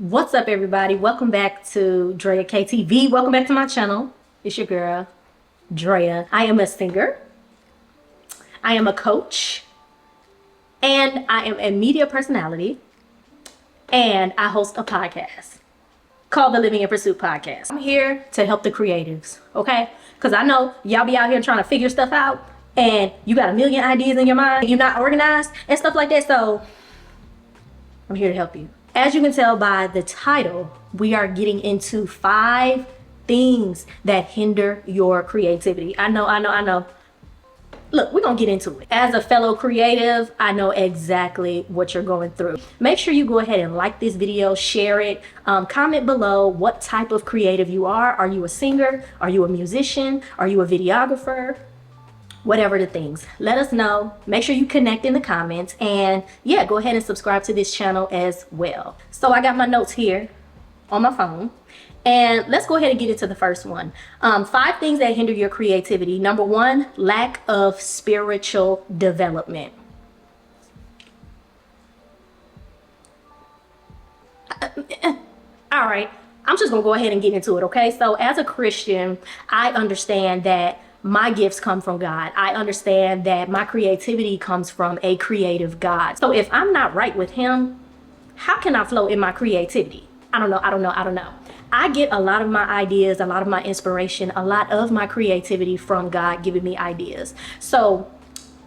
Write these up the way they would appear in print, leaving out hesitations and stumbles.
What's up, everybody? Welcome back to Drea Kay TV. Welcome back to my channel. It's your girl, Drea. I am a singer, I am a coach, and I am a media personality, and I host a podcast called the Living in Pursuit Podcast. I'm here to help the creatives, okay? Because I know y'all be out here trying to figure stuff out, and you got a million ideas in your mind, you're not organized, and stuff like that, so I'm here to help you. As you can tell by the title, we are getting into 5 things that hinder your creativity. I know. Look, we're gonna get into it. As a fellow creative, I know exactly what you're going through. Make sure you go ahead and like this video, share it, comment below what type of creative you are. Are you a singer? Are you a musician? Are you a videographer? Whatever the things, let us know. Make sure you connect in the comments, and yeah, go ahead and subscribe to this channel as well. So I got my notes here on my phone, and let's go ahead and get into the first one. 5 things that hinder your creativity. Number 1, lack of spiritual development. All right, I'm just gonna go ahead and get into it, okay? So as a Christian, I understand that my gifts come from God. I understand that my creativity comes from a creative God. So if I'm not right with him, how can I flow in my creativity? I don't know. I get a lot of my ideas, a lot of my inspiration, a lot of my creativity from God giving me ideas. So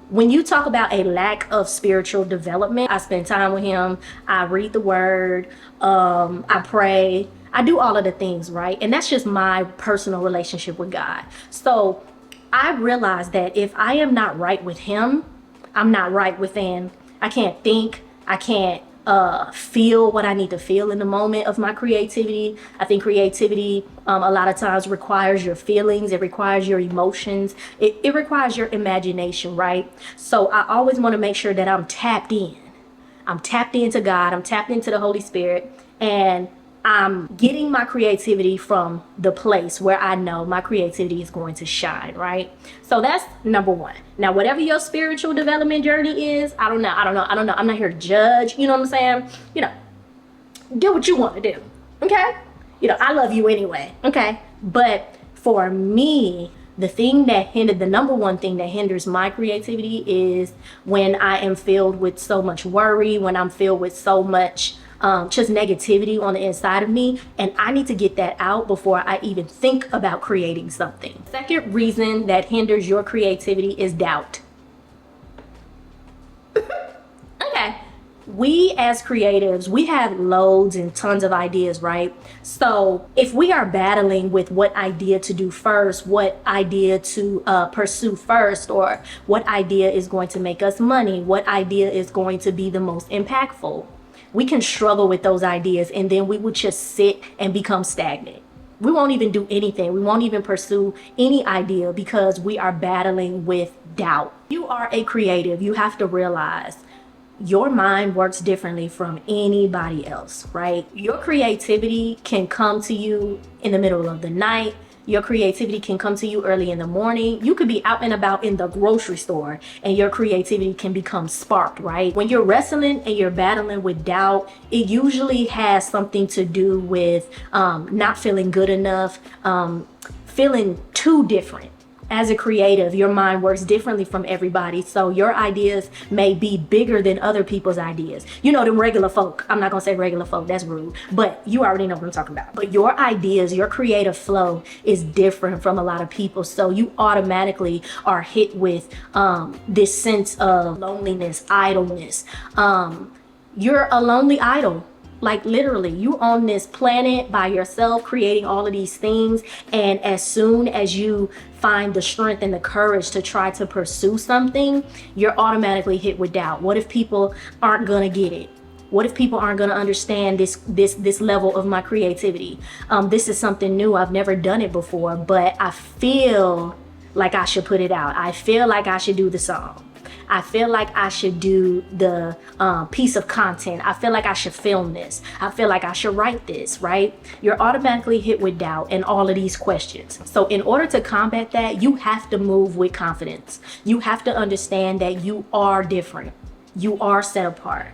when you talk about a lack of spiritual development, I spend time with him, I read the word, I pray, I do all of the things, right? And that's just my personal relationship with God. So I realize that if I am not right with him, I'm not right within. I can't think, I can't feel what I need to feel in the moment of my creativity. I think creativity a lot of times requires your feelings, it requires your emotions, it requires your imagination, right? So I always want to make sure that I'm tapped in. I'm tapped into God, I'm tapped into the Holy Spirit, and I'm getting my creativity from the place where I know my creativity is going to shine, right? So that's number 1. Now, whatever your spiritual development journey is, I don't know. I'm not here to judge, you know what I'm saying? You know, do what you want to do, okay? You know, I love you anyway, okay? But for me, the number 1 thing that hinders my creativity is when I am filled with so much worry, when I'm filled with so much just negativity on the inside of me, and I need to get that out before I even think about creating something. Second reason that hinders your creativity is doubt. Okay, we as creatives, we have loads and tons of ideas, right? So if we are battling with what idea to do first, what idea to pursue first, or what idea is going to make us money, what idea is going to be the most impactful, we can struggle with those ideas, and then we would just sit and become stagnant. We won't even do anything. We won't even pursue any idea because we are battling with doubt. You are a creative. You have to realize your mind works differently from anybody else, right? Your creativity can come to you in the middle of the night. Your creativity can come to you early in the morning. You could be out and about in the grocery store and your creativity can become sparked, right? When you're wrestling and you're battling with doubt, it usually has something to do with not feeling good enough, feeling too different. As a creative, your mind works differently from everybody, so your ideas may be bigger than other people's ideas. You know, them regular folk. I'm not gonna say regular folk, that's rude, but you already know what I'm talking about. But your ideas, your creative flow is different from a lot of people, so you automatically are hit with this sense of loneliness, idleness. You're a lonely idol. Like literally, you on this planet by yourself creating all of these things, and as soon as you find the strength and the courage to try to pursue something, you're automatically hit with doubt. What if people aren't gonna get it? What if people aren't gonna understand this level of my creativity? This is something new. I've never done it before, but I feel like I should put it out. I feel like I should do the song. I feel like I should do the piece of content. I feel like I should film this. I feel like I should write this, right? You're automatically hit with doubt and all of these questions. So in order to combat that, you have to move with confidence. You have to understand that you are different. You are set apart.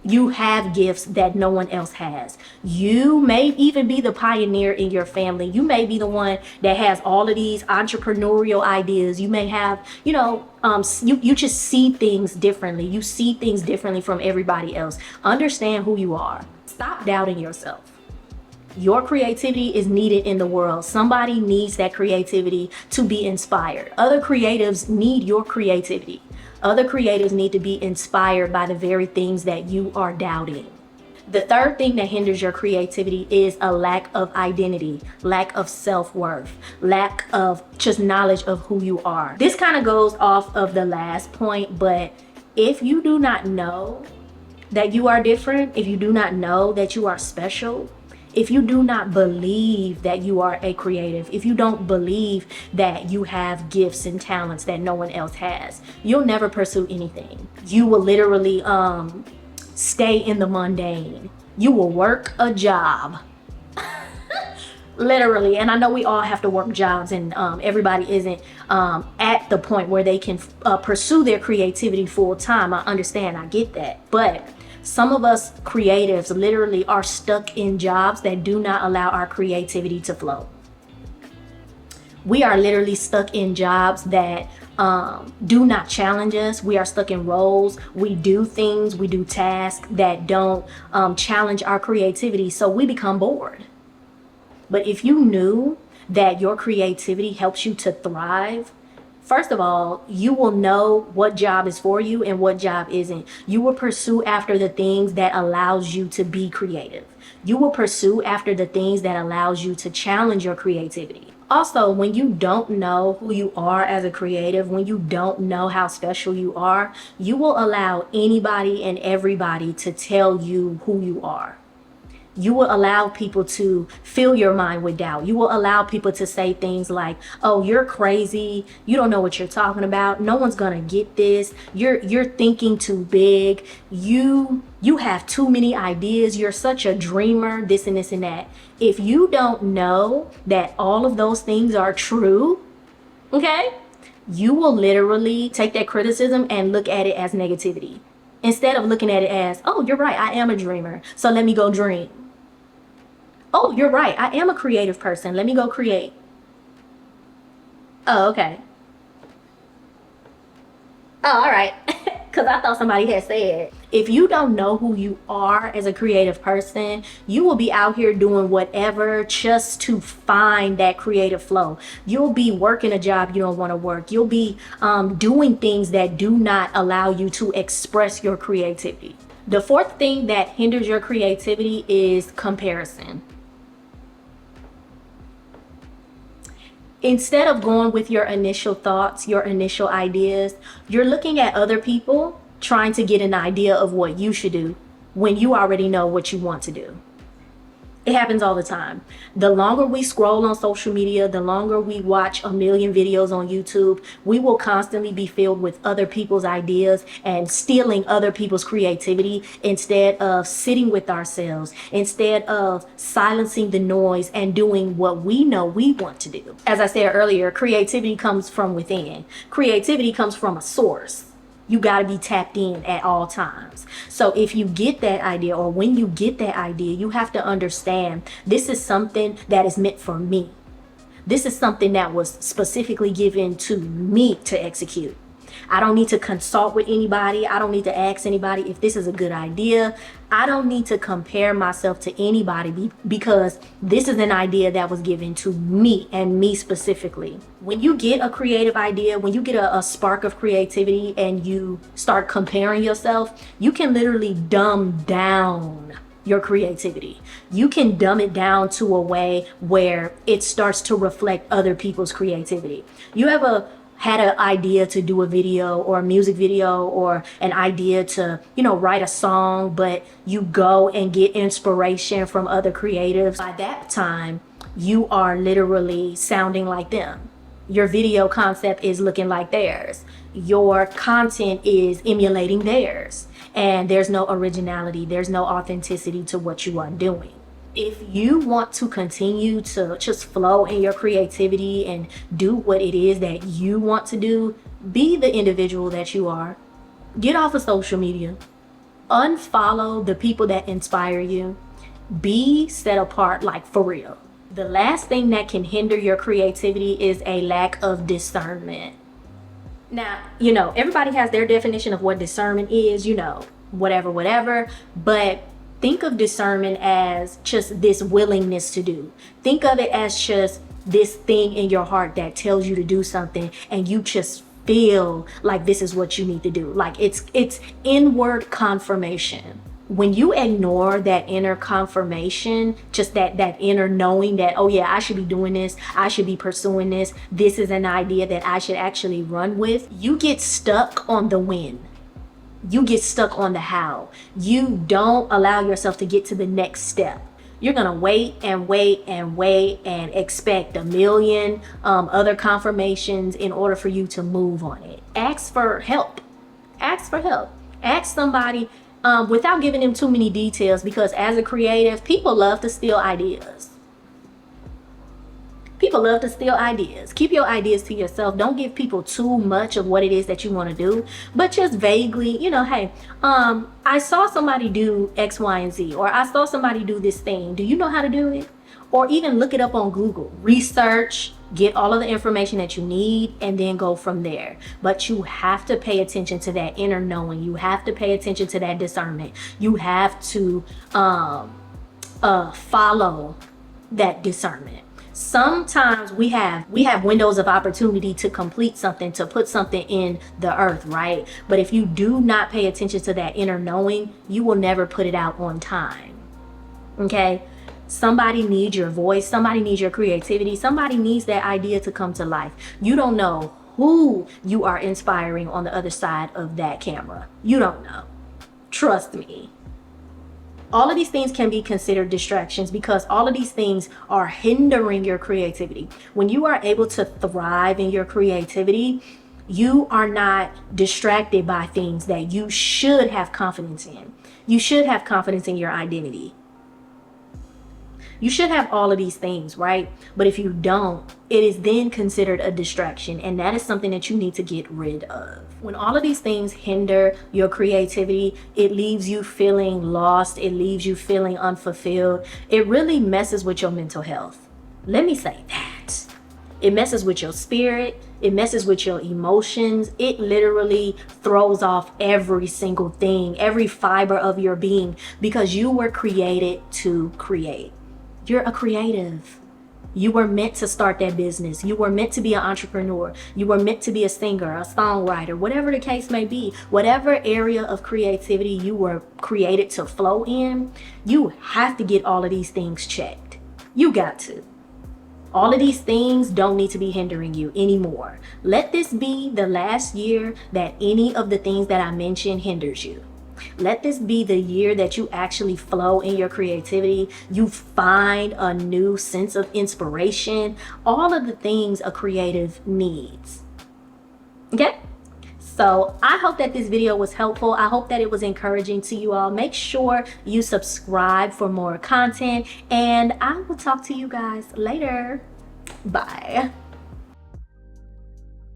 You have gifts that no one else has. You may even be the pioneer in your family. You may be the one that has all of these entrepreneurial ideas. You may have, you just see things differently. You see things differently from everybody else. Understand who you are. Stop doubting yourself. Your creativity is needed in the world. Somebody needs that creativity to be inspired. Other creatives need your creativity. Other creatives need to be inspired by the very things that you are doubting. The third thing that hinders your creativity is a lack of identity, lack of self-worth, lack of just knowledge of who you are. This kind of goes off of the last point, but if you do not know that you are different, if you do not know that you are special, if you do not believe that you are a creative, if you don't believe that you have gifts and talents that no one else has, you'll never pursue anything. You will literally stay in the mundane. You will work a job. Literally. And I know we all have to work jobs, and everybody isn't at the point where they can pursue their creativity full time. I understand. I get that. But some of us creatives literally are stuck in jobs that do not allow our creativity to flow. We are literally stuck in jobs that do not challenge us. We are stuck in roles. We do things, we do tasks that don't challenge our creativity. So we become bored. But if you knew that your creativity helps you to thrive, first of all, you will know what job is for you and what job isn't. You will pursue after the things that allows you to be creative. You will pursue after the things that allows you to challenge your creativity. Also, when you don't know who you are as a creative, when you don't know how special you are, you will allow anybody and everybody to tell you who you are. You will allow people to fill your mind with doubt. You will allow people to say things like, oh, you're crazy. You don't know what you're talking about. No one's going to get this. You're thinking too big. You have too many ideas. You're such a dreamer, this and this and that. If you don't know that all of those things are true, okay, you will literally take that criticism and look at it as negativity. Instead of looking at it as, oh, you're right, I am a dreamer, so let me go dream. Oh, you're right, I am a creative person, let me go create. Oh, okay. Oh, all right. Because I thought somebody had said, if you don't know who you are as a creative person, you will be out here doing whatever just to find that creative flow. You'll be working a job you don't want to work. You'll be doing things that do not allow you to express your creativity. The fourth thing that hinders your creativity is comparison. Instead of going with your initial thoughts, your initial ideas, you're looking at other people trying to get an idea of what you should do when you already know what you want to do. It happens all the time. The longer we scroll on social media, the longer we watch a million videos on YouTube, we will constantly be filled with other people's ideas and stealing other people's creativity instead of sitting with ourselves, instead of silencing the noise and doing what we know we want to do. As I said earlier, creativity comes from within. Creativity comes from a source. You got to be tapped in at all times. So if you get that idea, or when you get that idea, you have to understand this is something that is meant for me. This is something that was specifically given to me to execute. I don't need to consult with anybody. I don't need to ask anybody if this is a good idea. I don't need to compare myself to anybody because this is an idea that was given to me and me specifically. When you get a creative idea, when you get a spark of creativity and you start comparing yourself, you can literally dumb down your creativity. You can dumb it down to a way where it starts to reflect other people's creativity. You had an idea to do a video or a music video, or an idea to, write a song, but you go and get inspiration from other creatives. By that time, you are literally sounding like them. Your video concept is looking like theirs. Your content is emulating theirs. And there's no originality, there's no authenticity to what you are doing. If you want to continue to just flow in your creativity and do what it is that you want to do, be the individual that you are. Get off of social media. Unfollow the people that inspire you. Be set apart, like for real. The last thing that can hinder your creativity is a lack of discernment. Now, everybody has their definition of what discernment is, whatever. But think of discernment as just this willingness to do. Think of it as just this thing in your heart that tells you to do something, and you just feel like this is what you need to do. Like it's inward confirmation. When you ignore that inner confirmation, just that inner knowing that, oh yeah, I should be doing this, I should be pursuing this, this is an idea that I should actually run with, you get stuck on the when. You get stuck on the how. You don't allow yourself to get to the next step. You're gonna wait and expect a million other confirmations in order for you to move on it. Ask for help. Ask for help. Ask somebody without giving them too many details, because as a creative, people love to steal ideas. People love to steal ideas. Keep your ideas to yourself. Don't give people too much of what it is that you want to do, but just vaguely, hey, I saw somebody do X, Y, and Z, or I saw somebody do this thing. Do you know how to do it? Or even look it up on Google. Research, get all of the information that you need, and then go from there. But you have to pay attention to that inner knowing. You have to pay attention to that discernment. You have to follow that discernment. Sometimes we have windows of opportunity to complete something, to put something in the earth, right? But if you do not pay attention to that inner knowing, you will never put it out on time. Okay? Somebody needs your voice. Somebody needs your creativity. Somebody needs that idea to come to life. You don't know who you are inspiring on the other side of that camera. You don't know. Trust me. All of these things can be considered distractions, because all of these things are hindering your creativity. When you are able to thrive in your creativity, you are not distracted by things that you should have confidence in. You should have confidence in your identity. You should have all of these things, right? But if you don't, it is then considered a distraction, and that is something that you need to get rid of. When all of these things hinder your creativity, it leaves you feeling lost. It leaves you feeling unfulfilled. It really messes with your mental health. Let me say that. It messes with your spirit. It messes with your emotions. It literally throws off every single thing, every fiber of your being, because you were created to create. You're a creative. You were meant to start that business. You were meant to be an entrepreneur. You were meant to be a singer, a songwriter, whatever the case may be. Whatever area of creativity you were created to flow in, you have to get all of these things checked. You got to. All of these things don't need to be hindering you anymore. Let this be the last year that any of the things that I mentioned hinders you. Let this be the year that you actually flow in your creativity. You find a new sense of inspiration, all of the things a creative needs. Okay? So I hope that this video was helpful. I hope that it was encouraging to you all. Make sure you subscribe for more content, and I will talk to you guys later. Bye.